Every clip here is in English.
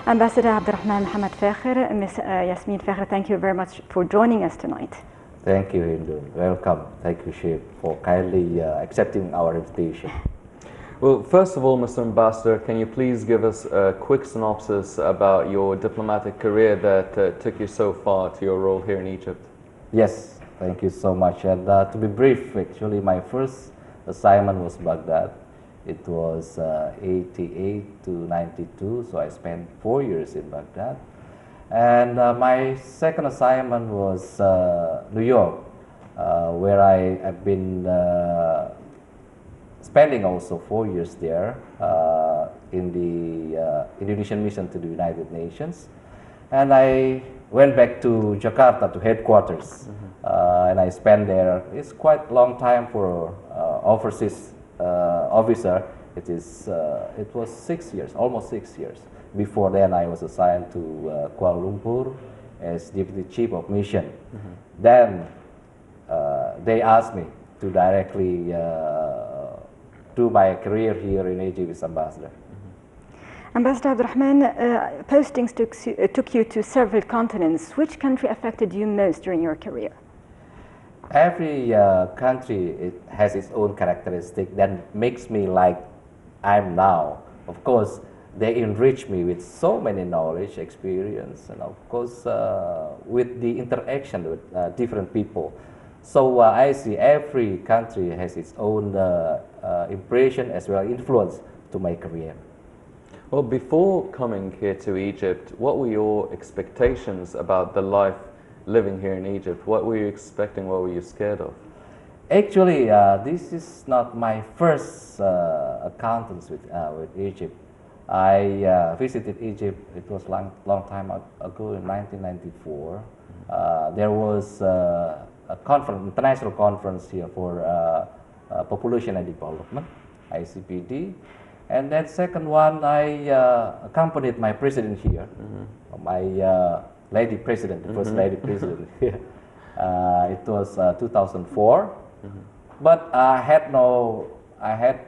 Ambassador Abdurrahman Mohamed Fachir, Ms. Yasmin Fachir, thank you very much for joining us tonight. Thank you, Hindu. Welcome. Thank you, Sheikh, for kindly accepting our invitation. Well, first of all, Mr. Ambassador, can you please give us a quick synopsis about your diplomatic career that took you so far to your role here in Egypt? Yes, thank you so much. And to be brief, actually, my first assignment was Baghdad. It was 88 to 92, so I spent 4 years in Baghdad. And my second assignment was New York, where I have been spending also 4 years there in the Indonesian mission to the United Nations. And I went back to Jakarta, to headquarters, and I spent there. It's quite a long time for overseas officer. It was 6 years, almost 6 years. Before then, I was assigned to Kuala Lumpur as Deputy Chief of Mission. Then they asked me to directly do my career here in Egypt as ambassador. Ambassador Abdurrahman, postings took you to several continents. Which country affected you most during your career? Every country has its own characteristic that makes me like I'm now. Of course, they enrich me with so many knowledge, experience, and of course with the interaction with different people. So I see every country has its own impression as well as influence to my career. Well, before coming here to Egypt, what were your expectations about the life living here in Egypt? What were you expecting? What were you scared of? Actually, this is not my first acquaintance with Egypt. I visited Egypt, it was long time ago in 1994. There was a conference, international conference here for Population and Development, ICPD. And then second one, I accompanied my president here, my lady president, the first lady president here. It was 2004, but I had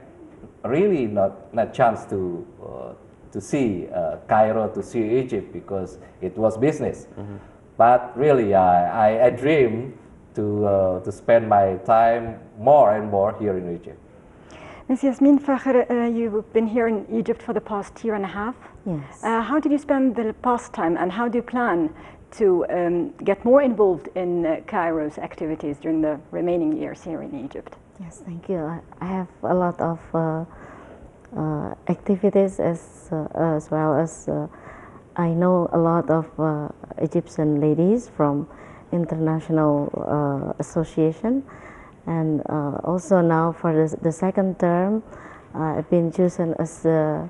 really not chance to see Cairo, to see Egypt, because it was business. But really, I dream to spend my time more and more here in Egypt. Ms. Yasmin Fachir, you've been here in Egypt for the past year and a half. Yes. How did you spend the past time, and how do you plan to get more involved in Cairo's activities during the remaining years here in Egypt? Yes, thank you. I have a lot of activities as well as I know a lot of Egyptian ladies from international association. And also now for the second term, I've been chosen as the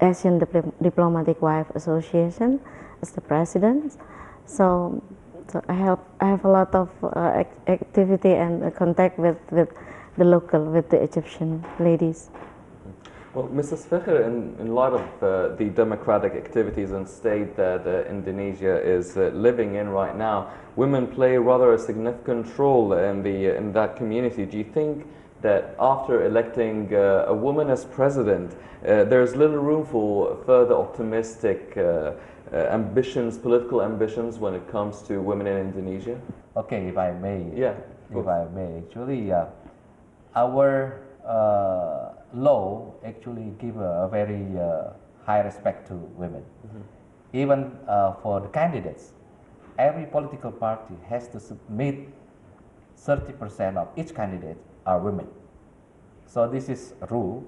Asian Diplomatic Wife Association as the president. So I have a lot of activity and contact with the Egyptian ladies. Well, Mrs. Fachir, in light of the democratic activities and state that Indonesia is living in right now, women play rather a significant role in that community. Do you think that after electing a woman as president, there's little room for further optimistic ambitions, political ambitions, when it comes to women in Indonesia? Okay, if I may. Yeah. If I may, actually, our law actually give a very high respect to women. Even for the candidates, every political party has to submit 30% of each candidate are women. So this is a rule,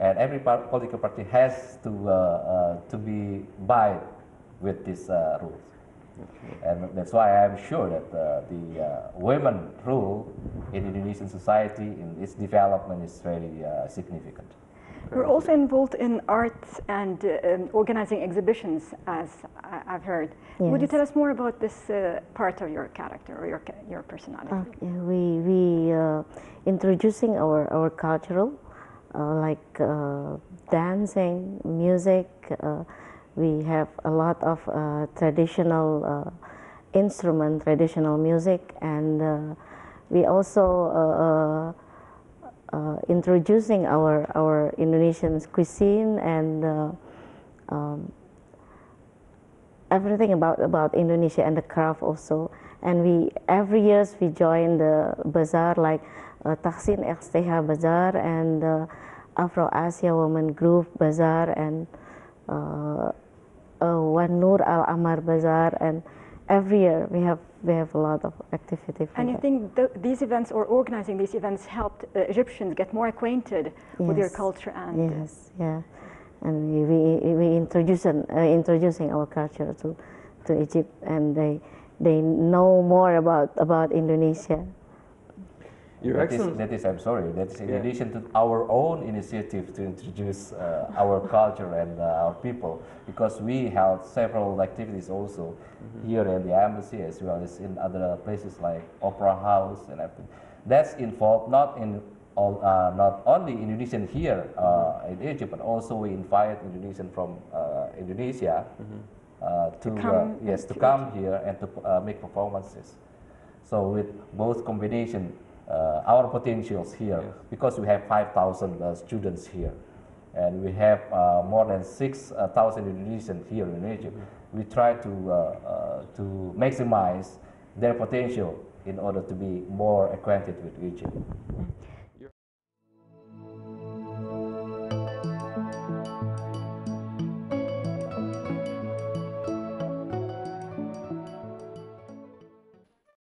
and every political party has to be by with these rules. And that's why I'm sure that the women role in Indonesian society, in its development, is very significant. You're also involved in arts and organizing exhibitions, as I've heard. Yes. Would you tell us more about this part of your character or your personality? We introducing our cultural, like dancing, music. We have a lot of traditional instrument, traditional music, and we also introducing our Indonesian cuisine and everything about Indonesia and the craft also. And we every years we join the bazaar like Taksin XTH Bazaar and Afro Asia Women Group Bazaar and Wan Nur Al Amar Bazaar, and every year we have a lot of activity. And you think these events or organizing these events helped Egyptians get more acquainted with your culture and yes, yeah, and we introducing our culture to Egypt, and they know more about Indonesia. That is, I'm sorry, that is in addition to our own initiative to introduce our culture and our people, because we held several activities also here in the embassy as well as in other places like Opera House and everything. That's involved not only Indonesian here in Egypt, but also we invite Indonesian from Indonesia to come here and to make performances. So with both combination, our potentials here, because we have 5,000 students here, and we have more than 6,000 Indonesians here in Egypt. We try to maximize their potential in order to be more acquainted with Egypt.